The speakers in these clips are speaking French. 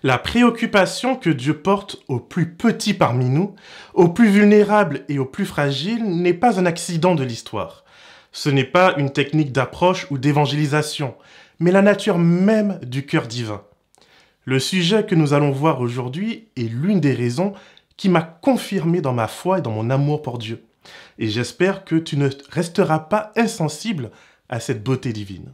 La préoccupation que Dieu porte aux plus petits parmi nous, aux plus vulnérables et aux plus fragiles, n'est pas un accident de l'histoire. Ce n'est pas une technique d'approche ou d'évangélisation, mais la nature même du cœur divin. Le sujet que nous allons voir aujourd'hui est l'une des raisons qui m'a confirmé dans ma foi et dans mon amour pour Dieu. Et j'espère que tu ne resteras pas insensible à cette beauté divine.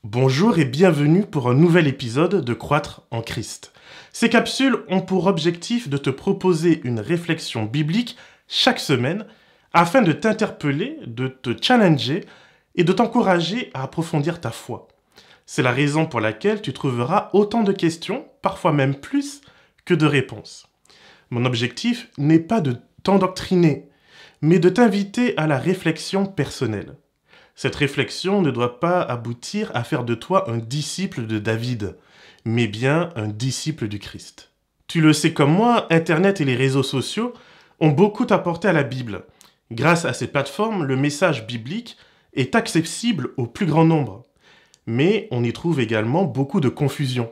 Bonjour et bienvenue pour un nouvel épisode de Croître en Christ. Ces capsules ont pour objectif de te proposer une réflexion biblique chaque semaine afin de t'interpeller, de te challenger et de t'encourager à approfondir ta foi. C'est la raison pour laquelle tu trouveras autant de questions, parfois même plus, que de réponses. Mon objectif n'est pas de t'endoctriner, mais de t'inviter à la réflexion personnelle. Cette réflexion ne doit pas aboutir à faire de toi un disciple de David, mais bien un disciple du Christ. Tu le sais comme moi, Internet et les réseaux sociaux ont beaucoup apporté à la Bible. Grâce à ces plateformes, le message biblique est accessible au plus grand nombre. Mais on y trouve également beaucoup de confusion.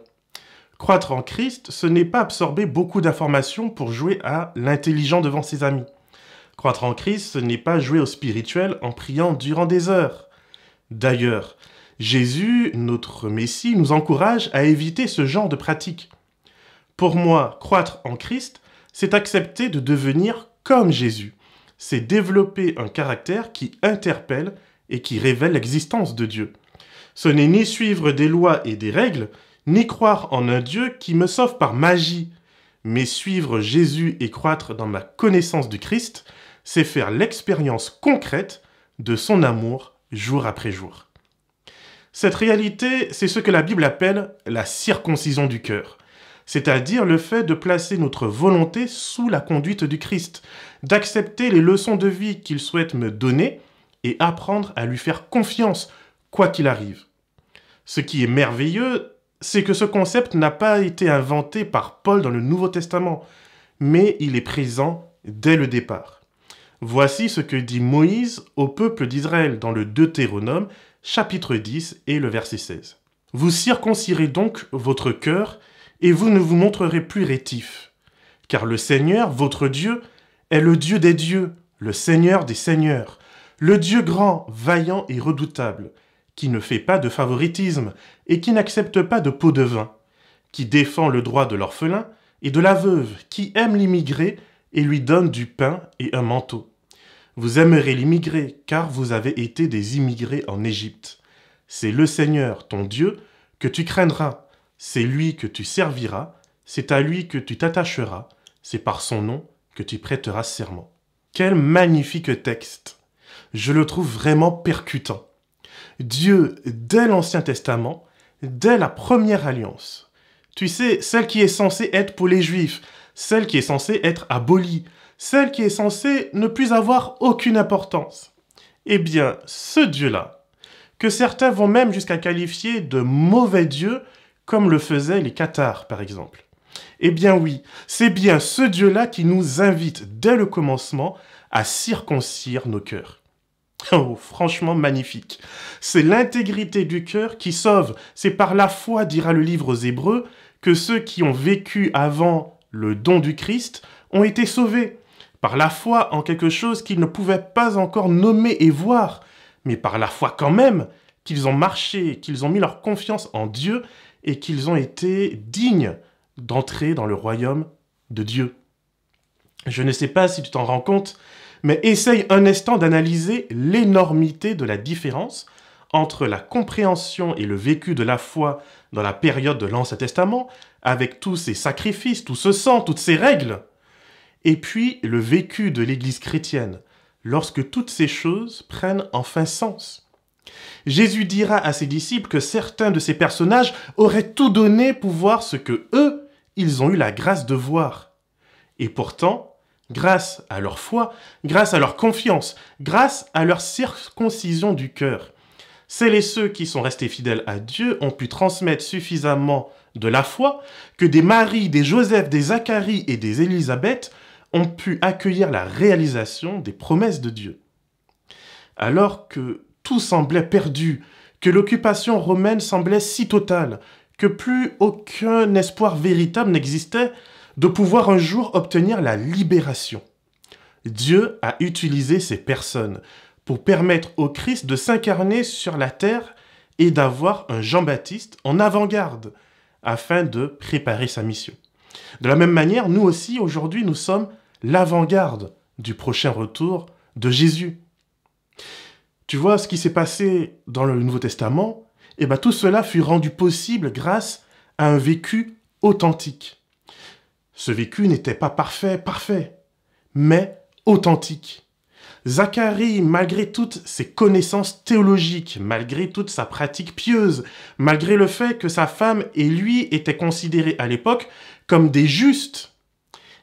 Croître en Christ, ce n'est pas absorber beaucoup d'informations pour jouer à l'intelligent devant ses amis. Croître en Christ, ce n'est pas jouer au spirituel en priant durant des heures. D'ailleurs, Jésus, notre Messie, nous encourage à éviter ce genre de pratique. Pour moi, croître en Christ, c'est accepter de devenir comme Jésus. C'est développer un caractère qui interpelle et qui révèle l'existence de Dieu. Ce n'est ni suivre des lois et des règles, ni croire en un Dieu qui me sauve par magie, mais suivre Jésus et croître dans ma connaissance du Christ, c'est faire l'expérience concrète de son amour jour après jour. Cette réalité, c'est ce que la Bible appelle la circoncision du cœur, c'est-à-dire le fait de placer notre volonté sous la conduite du Christ, d'accepter les leçons de vie qu'il souhaite me donner et apprendre à lui faire confiance, quoi qu'il arrive. Ce qui est merveilleux, c'est que ce concept n'a pas été inventé par Paul dans le Nouveau Testament, mais il est présent dès le départ. Voici ce que dit Moïse au peuple d'Israël dans le Deutéronome, chapitre 10 et le verset 16. « Vous circoncirez donc votre cœur, et vous ne vous montrerez plus rétifs. Car le Seigneur, votre Dieu, est le Dieu des dieux, le Seigneur des seigneurs, le Dieu grand, vaillant et redoutable, qui ne fait pas de favoritisme et qui n'accepte pas de pot de vin, qui défend le droit de l'orphelin et de la veuve, qui aime l'immigré et lui donne du pain et un manteau. Vous aimerez l'immigré, car vous avez été des immigrés en Égypte. C'est le Seigneur, ton Dieu, que tu craindras, c'est lui que tu serviras, c'est à lui que tu t'attacheras, c'est par son nom que tu prêteras serment. » Quel magnifique texte! Je le trouve vraiment percutant. Dieu, dès l'Ancien Testament, dès la première alliance, tu sais, celle qui est censée être pour les Juifs, celle qui est censée être abolie, celle qui est censée ne plus avoir aucune importance. Eh bien, ce Dieu-là, que certains vont même jusqu'à qualifier de mauvais Dieu, comme le faisaient les cathares, par exemple. Eh bien oui, c'est bien ce Dieu-là qui nous invite, dès le commencement, à circoncire nos cœurs. Oh, franchement magnifique. C'est l'intégrité du cœur qui sauve. C'est par la foi, dira le livre aux Hébreux, que ceux qui ont vécu avant le don du Christ ont été sauvés. Par la foi en quelque chose qu'ils ne pouvaient pas encore nommer et voir, mais par la foi quand même, qu'ils ont marché, qu'ils ont mis leur confiance en Dieu et qu'ils ont été dignes d'entrer dans le royaume de Dieu. Je ne sais pas si tu t'en rends compte, mais essaye un instant d'analyser l'énormité de la différence entre la compréhension et le vécu de la foi dans la période de l'Ancien Testament, avec tous ces sacrifices, tout ce sang, toutes ces règles, et puis le vécu de l'Église chrétienne, lorsque toutes ces choses prennent enfin sens. Jésus dira à ses disciples que certains de ces personnages auraient tout donné pour voir ce que eux, ils ont eu la grâce de voir. Et pourtant, grâce à leur foi, grâce à leur confiance, grâce à leur circoncision du cœur, celles et ceux qui sont restés fidèles à Dieu ont pu transmettre suffisamment de la foi que des Marie, des Joseph, des Zacharie et des Élisabeth ont pu accueillir la réalisation des promesses de Dieu. Alors que tout semblait perdu, que l'occupation romaine semblait si totale, que plus aucun espoir véritable n'existait de pouvoir un jour obtenir la libération, Dieu a utilisé ces personnes pour permettre au Christ de s'incarner sur la terre et d'avoir un Jean-Baptiste en avant-garde afin de préparer sa mission. De la même manière, nous aussi, aujourd'hui, nous sommes l'avant-garde du prochain retour de Jésus. Tu vois, ce qui s'est passé dans le Nouveau Testament, tout cela fut rendu possible grâce à un vécu authentique. Ce vécu n'était pas parfait, mais authentique. Zacharie, malgré toutes ses connaissances théologiques, malgré toute sa pratique pieuse, malgré le fait que sa femme et lui étaient considérés à l'époque comme des justes,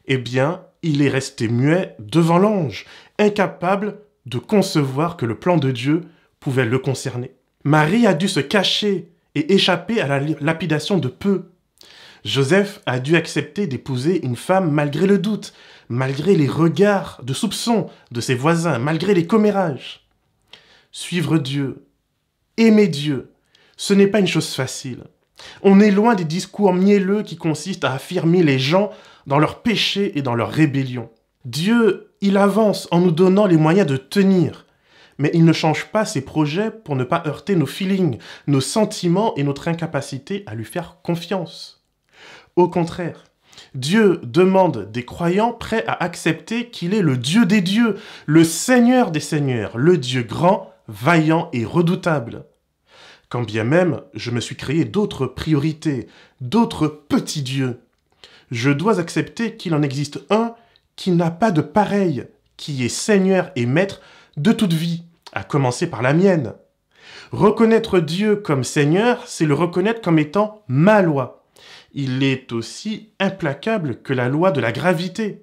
il est resté muet devant l'ange, incapable de concevoir que le plan de Dieu pouvait le concerner. Marie a dû se cacher et échapper à la lapidation de peu. Joseph a dû accepter d'épouser une femme malgré le doute, malgré les regards de soupçon de ses voisins, malgré les commérages. Suivre Dieu, aimer Dieu, ce n'est pas une chose facile. On est loin des discours mielleux qui consistent à affirmer les gens dans leurs péchés et dans leur rébellion. Dieu, il avance en nous donnant les moyens de tenir, mais il ne change pas ses projets pour ne pas heurter nos feelings, nos sentiments et notre incapacité à lui faire confiance. Au contraire, Dieu demande des croyants prêts à accepter qu'il est le Dieu des dieux, le Seigneur des seigneurs, le Dieu grand, vaillant et redoutable. Quand bien même je me suis créé d'autres priorités, d'autres petits dieux, je dois accepter qu'il en existe un qui n'a pas de pareil, qui est Seigneur et Maître de toute vie, à commencer par la mienne. Reconnaître Dieu comme Seigneur, c'est le reconnaître comme étant ma loi. Il est aussi implacable que la loi de la gravité.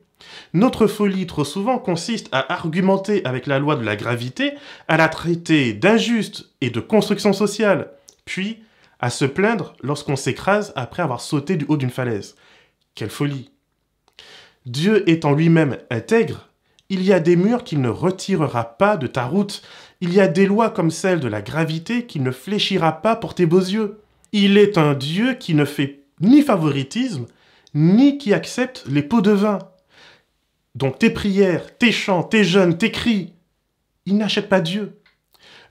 Notre folie trop souvent consiste à argumenter avec la loi de la gravité, à la traiter d'injuste et de construction sociale, puis à se plaindre lorsqu'on s'écrase après avoir sauté du haut d'une falaise. Quelle folie! Dieu étant lui-même intègre, il y a des murs qu'il ne retirera pas de ta route. Il y a des lois comme celle de la gravité qu'il ne fléchira pas pour tes beaux yeux. Il est un Dieu qui ne fait ni favoritisme, ni qui accepte les pots de vin. Donc tes prières, tes chants, tes jeûnes, tes cris, il n'achète pas Dieu.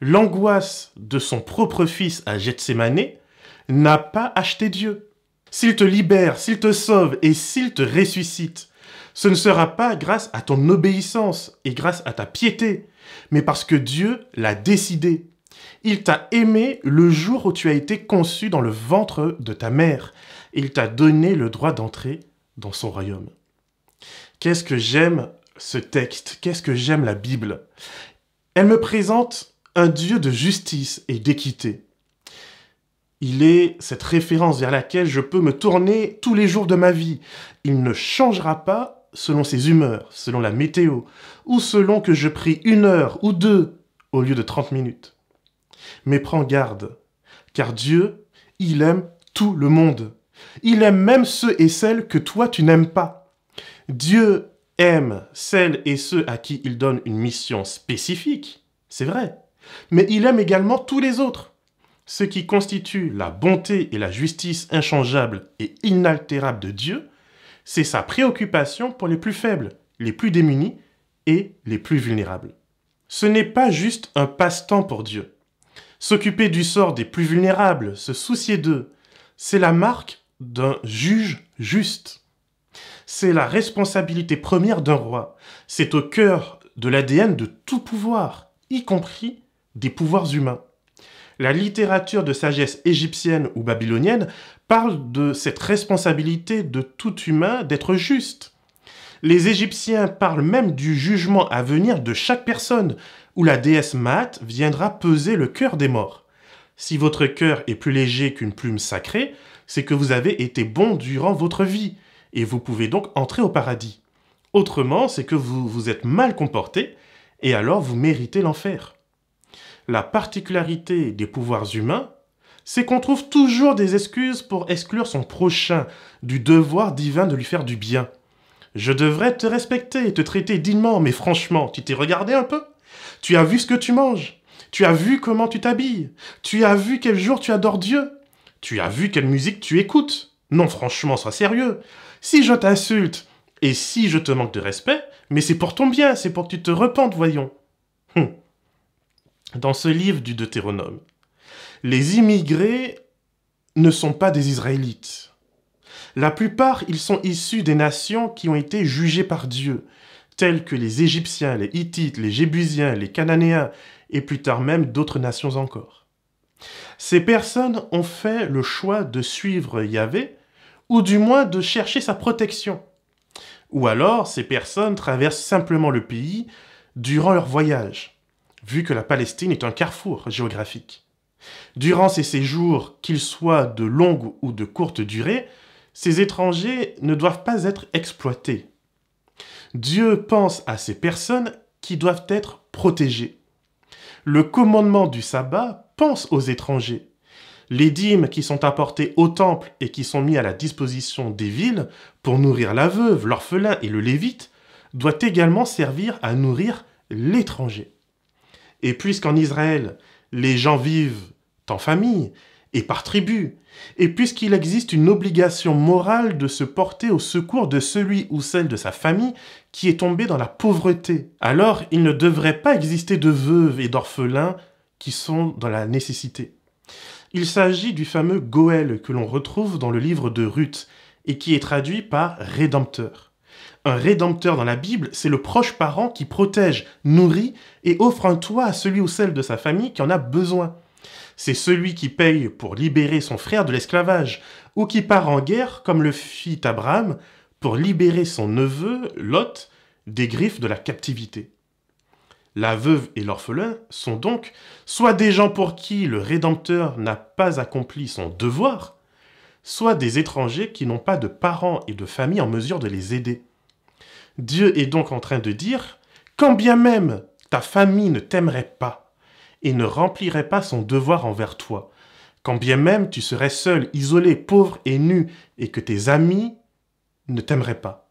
L'angoisse de son propre fils à Gethsémane n'a pas acheté Dieu. S'il te libère, s'il te sauve et s'il te ressuscite, ce ne sera pas grâce à ton obéissance et grâce à ta piété, mais parce que Dieu l'a décidé. Il t'a aimé le jour où tu as été conçu dans le ventre de ta mère. Il t'a donné le droit d'entrer dans son royaume. Qu'est-ce que j'aime ce texte, qu'est-ce que j'aime la Bible. Elle me présente un Dieu de justice et d'équité. Il est cette référence vers laquelle je peux me tourner tous les jours de ma vie. Il ne changera pas selon ses humeurs, selon la météo, ou selon que je prie 1 heure ou 2 au lieu de 30 minutes. Mais prends garde, car Dieu, il aime tout le monde. Il aime même ceux et celles que toi tu n'aimes pas. Dieu aime celles et ceux à qui il donne une mission spécifique, c'est vrai, mais il aime également tous les autres. Ce qui constitue la bonté et la justice inchangeable et inaltérable de Dieu, c'est sa préoccupation pour les plus faibles, les plus démunis et les plus vulnérables. Ce n'est pas juste un passe-temps pour Dieu. S'occuper du sort des plus vulnérables, se soucier d'eux, c'est la marque d'un juge juste. C'est la responsabilité première d'un roi. C'est au cœur de l'ADN de tout pouvoir, y compris des pouvoirs humains. La littérature de sagesse égyptienne ou babylonienne parle de cette responsabilité de tout humain d'être juste. Les Égyptiens parlent même du jugement à venir de chaque personne, où la déesse Maat viendra peser le cœur des morts. Si votre cœur est plus léger qu'une plume sacrée, c'est que vous avez été bon durant votre vie, et vous pouvez donc entrer au paradis. Autrement, c'est que vous vous êtes mal comporté, et alors vous méritez l'enfer. La particularité des pouvoirs humains, c'est qu'on trouve toujours des excuses pour exclure son prochain du devoir divin de lui faire du bien. Je devrais te respecter et te traiter dignement, mais franchement, tu t'es regardé un peu? Tu as vu ce que tu manges? Tu as vu comment tu t'habilles? Tu as vu quel jour tu adores Dieu? Tu as vu quelle musique tu écoutes? Non, franchement, sois sérieux. Si je t'insulte et si je te manque de respect, mais c'est pour ton bien, c'est pour que tu te repentes, voyons. Dans ce livre du Deutéronome, les immigrés ne sont pas des Israélites. La plupart, ils sont issus des nations qui ont été jugées par Dieu, telles que les Égyptiens, les Hittites, les Jébusiens, les Cananéens, et plus tard même d'autres nations encore. Ces personnes ont fait le choix de suivre Yahvé, ou du moins de chercher sa protection. Ou alors, ces personnes traversent simplement le pays durant leur voyage, vu que la Palestine est un carrefour géographique. Durant ces séjours, qu'ils soient de longue ou de courte durée, ces étrangers ne doivent pas être exploités. Dieu pense à ces personnes qui doivent être protégées. Le commandement du sabbat pense aux étrangers. Les dîmes qui sont apportées au temple et qui sont mis à la disposition des villes pour nourrir la veuve, l'orphelin et le lévite doivent également servir à nourrir l'étranger. Et puisqu'en Israël, les gens vivent en famille et par tribu, et puisqu'il existe une obligation morale de se porter au secours de celui ou celle de sa famille qui est tombé dans la pauvreté, alors il ne devrait pas exister de veuves et d'orphelins qui sont dans la nécessité. Il s'agit du fameux Goël que l'on retrouve dans le livre de Ruth et qui est traduit par rédempteur. Un rédempteur dans la Bible, c'est le proche parent qui protège, nourrit et offre un toit à celui ou celle de sa famille qui en a besoin. C'est celui qui paye pour libérer son frère de l'esclavage, ou qui part en guerre, comme le fit Abraham, pour libérer son neveu, Lot, des griffes de la captivité. La veuve et l'orphelin sont donc soit des gens pour qui le Rédempteur n'a pas accompli son devoir, soit des étrangers qui n'ont pas de parents et de famille en mesure de les aider. Dieu est donc en train de dire, quand bien même ta famille ne t'aimerait pas, et ne remplirait pas son devoir envers toi, quand bien même tu serais seul, isolé, pauvre et nu, et que tes amis ne t'aimeraient pas.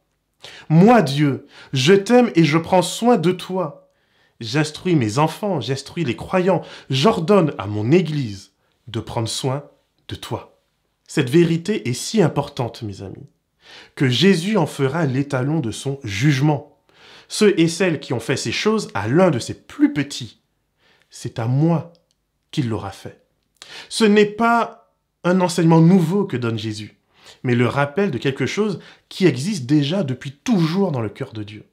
Moi, Dieu, je t'aime et je prends soin de toi. J'instruis mes enfants, j'instruis les croyants, j'ordonne à mon Église de prendre soin de toi. Cette vérité est si importante, mes amis, que Jésus en fera l'étalon de son jugement. Ceux et celles qui ont fait ces choses à l'un de ses plus petits, c'est à moi qu'il l'aura fait. Ce n'est pas un enseignement nouveau que donne Jésus, mais le rappel de quelque chose qui existe déjà depuis toujours dans le cœur de Dieu.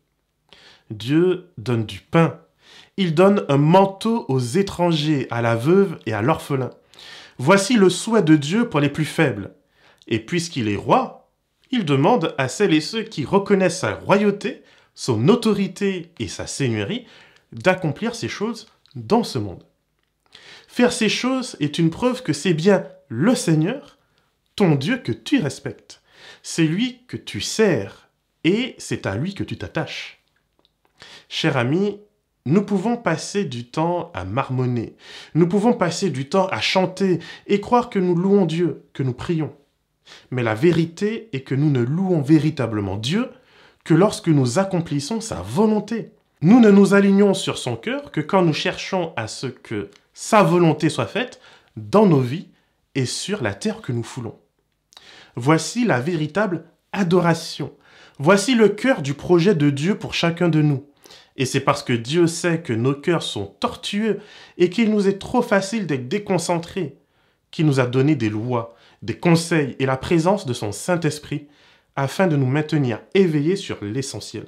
Dieu donne du pain. Il donne un manteau aux étrangers, à la veuve et à l'orphelin. Voici le souhait de Dieu pour les plus faibles. Et puisqu'il est roi, il demande à celles et ceux qui reconnaissent sa royauté, son autorité et sa seigneurie d'accomplir ces choses dans ce monde. Faire ces choses est une preuve que c'est bien le Seigneur, ton Dieu, que tu respectes. C'est lui que tu sers et c'est à lui que tu t'attaches. Cher ami, nous pouvons passer du temps à marmonner, nous pouvons passer du temps à chanter et croire que nous louons Dieu, que nous prions. Mais la vérité est que nous ne louons véritablement Dieu que lorsque nous accomplissons sa volonté. Nous ne nous alignons sur son cœur que quand nous cherchons à ce que sa volonté soit faite dans nos vies et sur la terre que nous foulons. Voici la véritable adoration. Voici le cœur du projet de Dieu pour chacun de nous. Et c'est parce que Dieu sait que nos cœurs sont tortueux et qu'il nous est trop facile d'être déconcentrés, qu'il nous a donné des lois, des conseils et la présence de son Saint-Esprit afin de nous maintenir éveillés sur l'essentiel.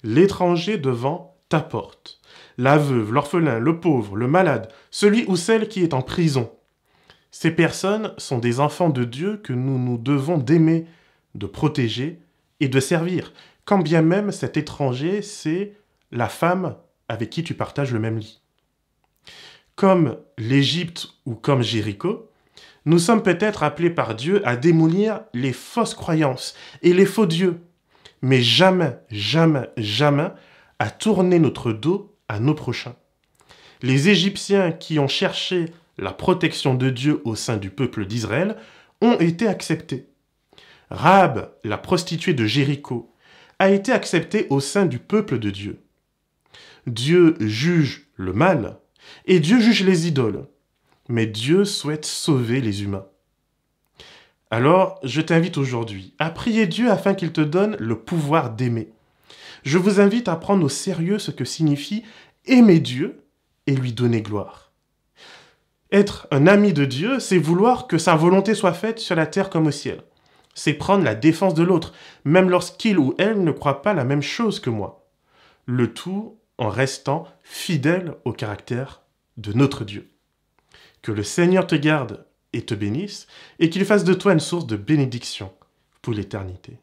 L'étranger devant ta porte, la veuve, l'orphelin, le pauvre, le malade, celui ou celle qui est en prison. Ces personnes sont des enfants de Dieu que nous nous devons d'aimer, de protéger et de servir, quand bien même cet étranger, c'est la femme avec qui tu partages le même lit. Comme l'Égypte ou comme Jéricho, nous sommes peut-être appelés par Dieu à démolir les fausses croyances et les faux dieux, mais jamais, jamais, jamais à tourner notre dos à nos prochains. Les Égyptiens qui ont cherché la protection de Dieu au sein du peuple d'Israël ont été acceptés. Rahab, la prostituée de Jéricho, a été accepté au sein du peuple de Dieu. Dieu juge le mal et Dieu juge les idoles, mais Dieu souhaite sauver les humains. Alors, je t'invite aujourd'hui à prier Dieu afin qu'il te donne le pouvoir d'aimer. Je vous invite à prendre au sérieux ce que signifie aimer Dieu et lui donner gloire. Être un ami de Dieu, c'est vouloir que sa volonté soit faite sur la terre comme au ciel. C'est prendre la défense de l'autre, même lorsqu'il ou elle ne croit pas la même chose que moi. Le tout en restant fidèle au caractère de notre Dieu. Que le Seigneur te garde et te bénisse, et qu'il fasse de toi une source de bénédiction pour l'éternité.